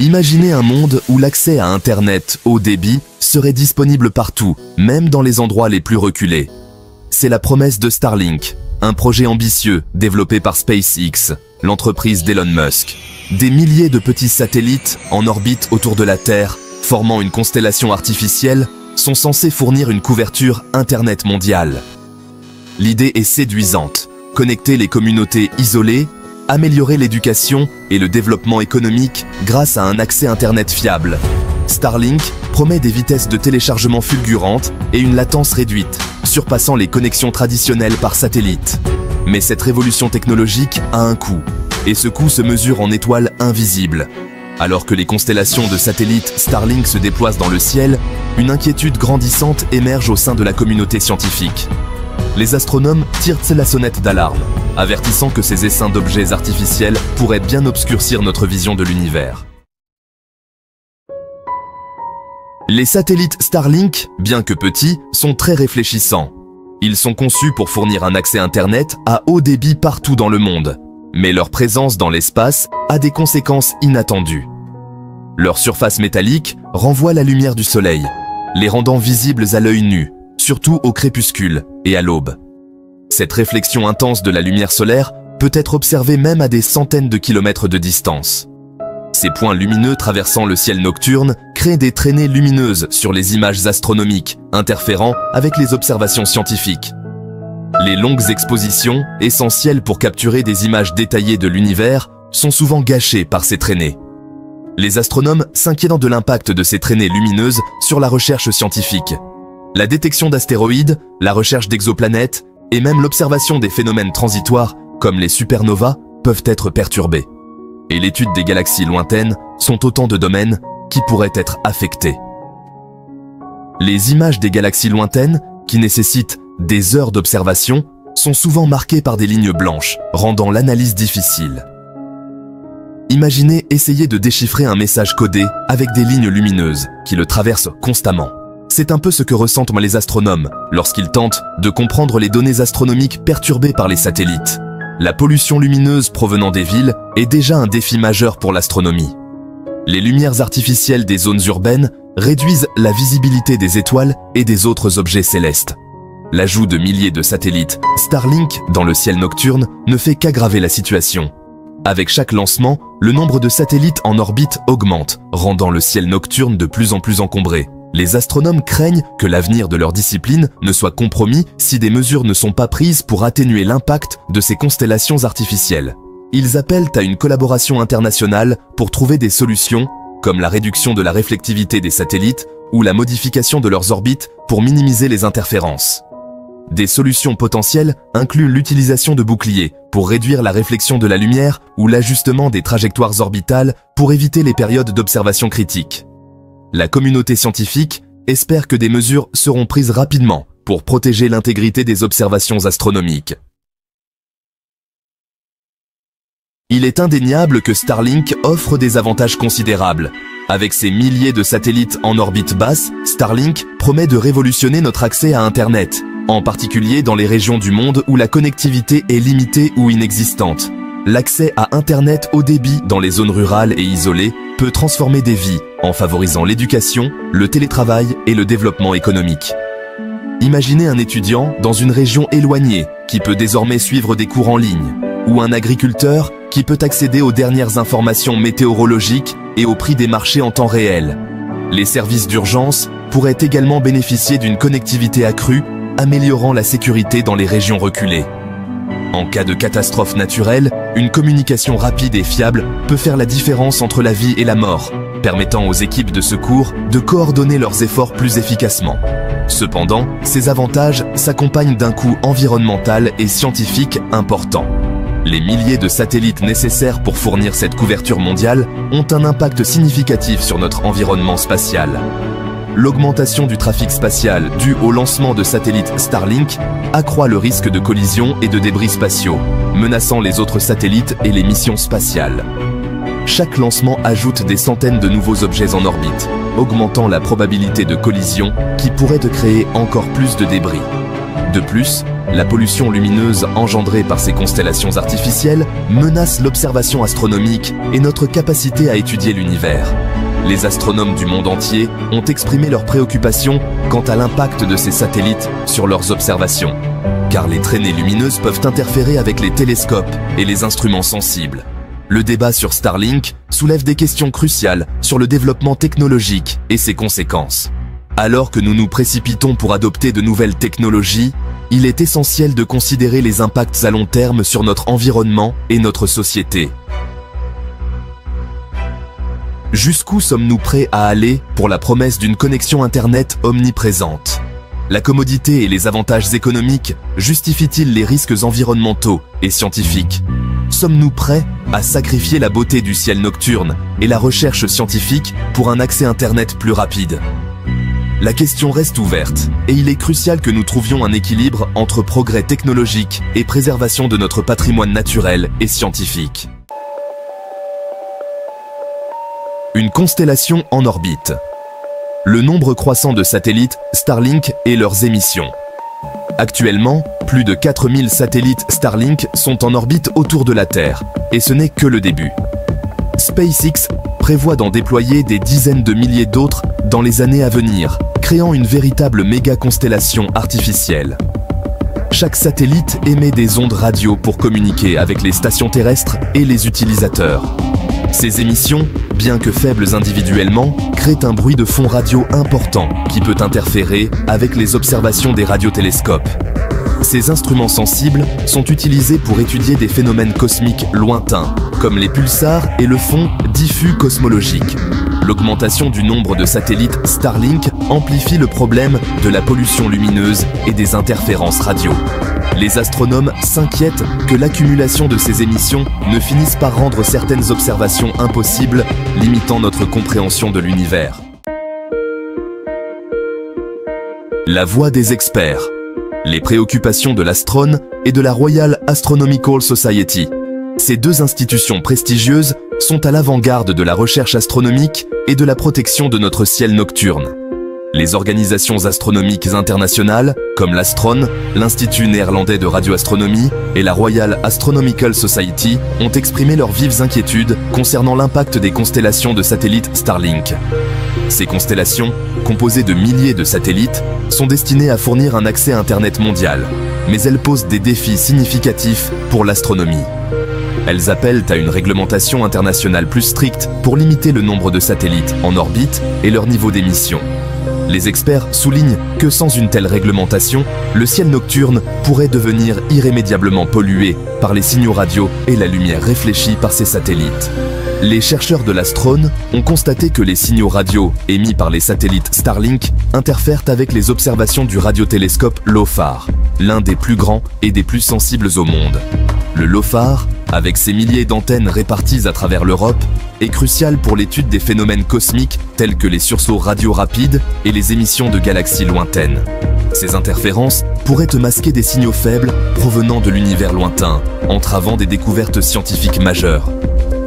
Imaginez un monde où l'accès à Internet haut débit serait disponible partout, même dans les endroits les plus reculés. C'est la promesse de Starlink, un projet ambitieux développé par SpaceX, l'entreprise d'Elon Musk. Des milliers de petits satellites en orbite autour de la Terre, formant une constellation artificielle, sont censés fournir une couverture Internet mondiale. L'idée est séduisante, connecter les communautés isolées, améliorer l'éducation et le développement économique grâce à un accès Internet fiable. Starlink promet des vitesses de téléchargement fulgurantes et une latence réduite, surpassant les connexions traditionnelles par satellite. Mais cette révolution technologique a un coût, et ce coût se mesure en étoiles invisibles. Alors que les constellations de satellites Starlink se déploient dans le ciel, une inquiétude grandissante émerge au sein de la communauté scientifique. Les astronomes tirent la sonnette d'alarme, avertissant que ces essaims d'objets artificiels pourraient bien obscurcir notre vision de l'univers. Les satellites Starlink, bien que petits, sont très réfléchissants. Ils sont conçus pour fournir un accès Internet à haut débit partout dans le monde. Mais leur présence dans l'espace a des conséquences inattendues. Leur surface métallique renvoie la lumière du soleil, les rendant visibles à l'œil nu, surtout au crépuscule et à l'aube. Cette réflexion intense de la lumière solaire peut être observée même à des centaines de kilomètres de distance. Ces points lumineux traversant le ciel nocturne créent des traînées lumineuses sur les images astronomiques, interférant avec les observations scientifiques. Les longues expositions, essentielles pour capturer des images détaillées de l'univers, sont souvent gâchées par ces traînées. Les astronomes s'inquiètent de l'impact de ces traînées lumineuses sur la recherche scientifique. La détection d'astéroïdes, la recherche d'exoplanètes et même l'observation des phénomènes transitoires comme les supernovas peuvent être perturbées. Et l'étude des galaxies lointaines sont autant de domaines qui pourraient être affectés. Les images des galaxies lointaines, qui nécessitent des heures d'observation, sont souvent marquées par des lignes blanches, rendant l'analyse difficile. Imaginez essayer de déchiffrer un message codé avec des lignes lumineuses qui le traversent constamment. C'est un peu ce que ressentent les astronomes lorsqu'ils tentent de comprendre les données astronomiques perturbées par les satellites. La pollution lumineuse provenant des villes est déjà un défi majeur pour l'astronomie. Les lumières artificielles des zones urbaines réduisent la visibilité des étoiles et des autres objets célestes. L'ajout de milliers de satellites Starlink dans le ciel nocturne ne fait qu'aggraver la situation. Avec chaque lancement, le nombre de satellites en orbite augmente, rendant le ciel nocturne de plus en plus encombré. Les astronomes craignent que l'avenir de leur discipline ne soit compromis si des mesures ne sont pas prises pour atténuer l'impact de ces constellations artificielles. Ils appellent à une collaboration internationale pour trouver des solutions, comme la réduction de la réflectivité des satellites ou la modification de leurs orbites pour minimiser les interférences. Des solutions potentielles incluent l'utilisation de boucliers pour réduire la réflexion de la lumière ou l'ajustement des trajectoires orbitales pour éviter les périodes d'observation critiques. La communauté scientifique espère que des mesures seront prises rapidement pour protéger l'intégrité des observations astronomiques. Il est indéniable que Starlink offre des avantages considérables. Avec ses milliers de satellites en orbite basse, Starlink promet de révolutionner notre accès à Internet, en particulier dans les régions du monde où la connectivité est limitée ou inexistante. L'accès à Internet haut débit dans les zones rurales et isolées peut transformer des vies en favorisant l'éducation, le télétravail et le développement économique. Imaginez un étudiant dans une région éloignée qui peut désormais suivre des cours en ligne, ou un agriculteur qui peut accéder aux dernières informations météorologiques et au prix des marchés en temps réel. Les services d'urgence pourraient également bénéficier d'une connectivité accrue, améliorant la sécurité dans les régions reculées. En cas de catastrophe naturelle, une communication rapide et fiable peut faire la différence entre la vie et la mort, permettant aux équipes de secours de coordonner leurs efforts plus efficacement. Cependant, ces avantages s'accompagnent d'un coût environnemental et scientifique important. Les milliers de satellites nécessaires pour fournir cette couverture mondiale ont un impact significatif sur notre environnement spatial. L'augmentation du trafic spatial due au lancement de satellites Starlink accroît le risque de collision et de débris spatiaux, menaçant les autres satellites et les missions spatiales. Chaque lancement ajoute des centaines de nouveaux objets en orbite, augmentant la probabilité de collision qui pourrait créer encore plus de débris. De plus, la pollution lumineuse engendrée par ces constellations artificielles menace l'observation astronomique et notre capacité à étudier l'univers. Les astronomes du monde entier ont exprimé leurs préoccupations quant à l'impact de ces satellites sur leurs observations, car les traînées lumineuses peuvent interférer avec les télescopes et les instruments sensibles. Le débat sur Starlink soulève des questions cruciales sur le développement technologique et ses conséquences. Alors que nous nous précipitons pour adopter de nouvelles technologies, il est essentiel de considérer les impacts à long terme sur notre environnement et notre société. Jusqu'où sommes-nous prêts à aller pour la promesse d'une connexion Internet omniprésente? La commodité et les avantages économiques justifient-ils les risques environnementaux et scientifiques? Sommes-nous prêts à sacrifier la beauté du ciel nocturne et la recherche scientifique pour un accès Internet plus rapide? La question reste ouverte et il est crucial que nous trouvions un équilibre entre progrès technologique et préservation de notre patrimoine naturel et scientifique. Une constellation en orbite. Le nombre croissant de satellites Starlink et leurs émissions. Actuellement, plus de 4000 satellites Starlink sont en orbite autour de la Terre, et ce n'est que le début. SpaceX prévoit d'en déployer des dizaines de milliers d'autres dans les années à venir, créant une véritable méga-constellation artificielle. Chaque satellite émet des ondes radio pour communiquer avec les stations terrestres et les utilisateurs. Ces émissions, bien que faibles individuellement, créent un bruit de fond radio important qui peut interférer avec les observations des radiotélescopes. Ces instruments sensibles sont utilisés pour étudier des phénomènes cosmiques lointains, comme les pulsars et le fond diffus cosmologique. L'augmentation du nombre de satellites Starlink amplifie le problème de la pollution lumineuse et des interférences radio. Les astronomes s'inquiètent que l'accumulation de ces émissions ne finisse par rendre certaines observations impossibles, limitant notre compréhension de l'univers. La voix des experts. Les préoccupations de l'Astrone et de la Royal Astronomical Society. Ces deux institutions prestigieuses sont à l'avant-garde de la recherche astronomique et de la protection de notre ciel nocturne. Les organisations astronomiques internationales, comme l'Astrone, l'Institut néerlandais de radioastronomie et la Royal Astronomical Society, ont exprimé leurs vives inquiétudes concernant l'impact des constellations de satellites Starlink. Ces constellations, composées de milliers de satellites, sont destinées à fournir un accès Internet mondial, mais elles posent des défis significatifs pour l'astronomie. Elles appellent à une réglementation internationale plus stricte pour limiter le nombre de satellites en orbite et leur niveau d'émission. Les experts soulignent que sans une telle réglementation, le ciel nocturne pourrait devenir irrémédiablement pollué par les signaux radio et la lumière réfléchie par ces satellites. Les chercheurs de l'Astrone ont constaté que les signaux radio émis par les satellites Starlink interfèrent avec les observations du radiotélescope LOFAR, l'un des plus grands et des plus sensibles au monde. Le LOFAR, avec ses milliers d'antennes réparties à travers l'Europe, est crucial pour l'étude des phénomènes cosmiques tels que les sursauts radio rapides et les émissions de galaxies lointaines. Ces interférences pourraient masquer des signaux faibles provenant de l'univers lointain, entravant des découvertes scientifiques majeures.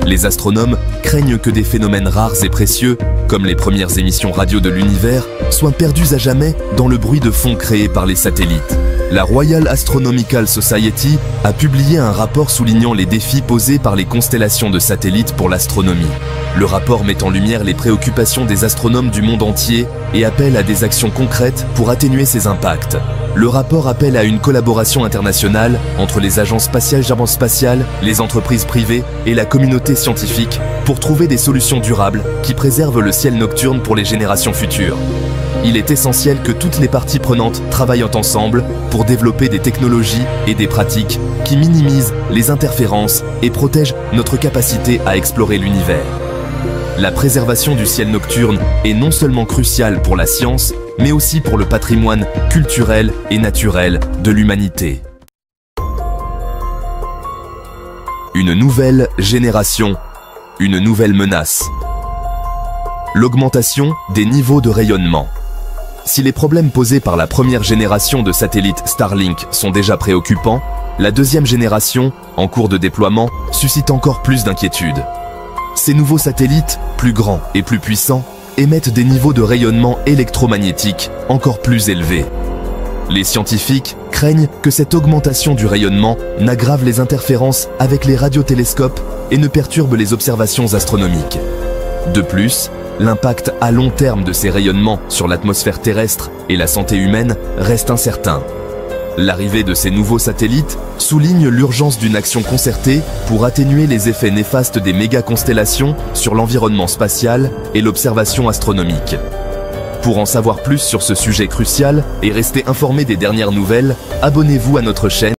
Les astronomes craignent que des phénomènes rares et précieux, comme les premières émissions radio de l'univers, soient perdus à jamais dans le bruit de fond créé par les satellites. La Royal Astronomical Society a publié un rapport soulignant les défis posés par les constellations de satellites pour l'astronomie. Le rapport met en lumière les préoccupations des astronomes du monde entier et appelle à des actions concrètes pour atténuer ces impacts. Le rapport appelle à une collaboration internationale entre les agences spatiales, les entreprises privées et la communauté scientifique pour trouver des solutions durables qui préservent le ciel nocturne pour les générations futures. Il est essentiel que toutes les parties prenantes travaillent ensemble pour développer des technologies et des pratiques qui minimisent les interférences et protègent notre capacité à explorer l'univers. La préservation du ciel nocturne est non seulement cruciale pour la science, mais aussi pour le patrimoine culturel et naturel de l'humanité. Une nouvelle génération, une nouvelle menace. L'augmentation des niveaux de rayonnement. Si les problèmes posés par la première génération de satellites Starlink sont déjà préoccupants, la deuxième génération, en cours de déploiement, suscite encore plus d'inquiétude. Ces nouveaux satellites, plus grands et plus puissants, émettent des niveaux de rayonnement électromagnétique encore plus élevés. Les scientifiques craignent que cette augmentation du rayonnement n'aggrave les interférences avec les radiotélescopes et ne perturbe les observations astronomiques. De plus, l'impact à long terme de ces rayonnements sur l'atmosphère terrestre et la santé humaine reste incertain. L'arrivée de ces nouveaux satellites souligne l'urgence d'une action concertée pour atténuer les effets néfastes des méga-constellations sur l'environnement spatial et l'observation astronomique. Pour en savoir plus sur ce sujet crucial et rester informé des dernières nouvelles, abonnez-vous à notre chaîne.